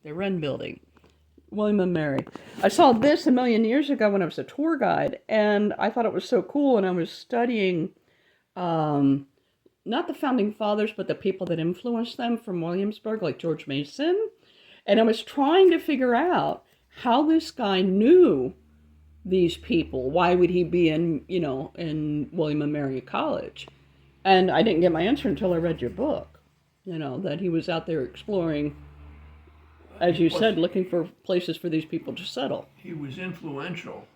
the Wren Building, William and Mary. I saw this a million years ago when I was a tour guide, and I thought it was so cool. And I was studying um, not the founding fathers, but the people that influenced them from Williamsburg, like George Mason. And I was trying to figure out how this guy knew these people. Why would he be in William and Mary College? And I didn't get my answer until I read your book. That he was out there exploring, as you said, looking for places for these people to settle. He was influential.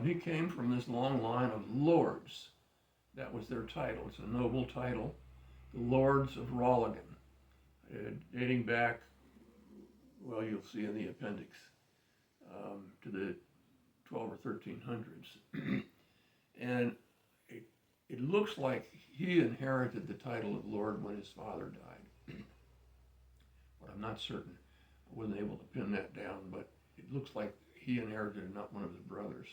He came from this long line of lords. That was their title. It's a noble title, the Lords of Roligan, dating back, well, you'll see in the appendix, to the 12 or 1300s. And it looks like he inherited the title of Lord when his father died. But I'm not certain. I wasn't able to pin that down, but it looks like he inherited it, not one of his brothers.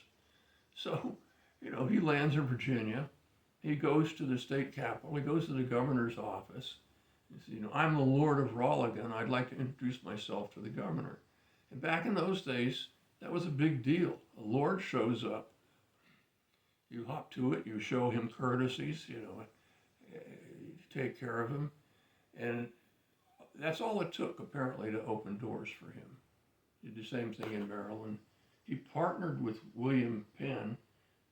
So, he lands in Virginia. He goes to the state capitol. He goes to the governor's office. He says, I'm the Lord of Roligan. I'd like to introduce myself to the governor. And back in those days, that was a big deal. A lord shows up. You hop to it. You show him courtesies. You take care of him. And that's all it took, apparently, to open doors for him. He did the same thing in Maryland. He partnered with William Penn,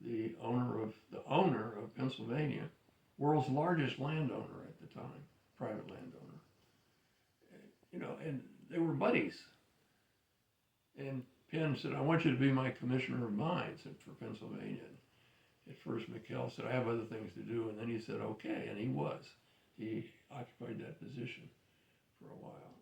the owner of Pennsylvania, world's largest landowner at the time, private landowner. And they were buddies. And Penn said, I want you to be my commissioner of mines for Pennsylvania. At first, Michel said, I have other things to do. And then he said, okay, and he was. He occupied that position for a while.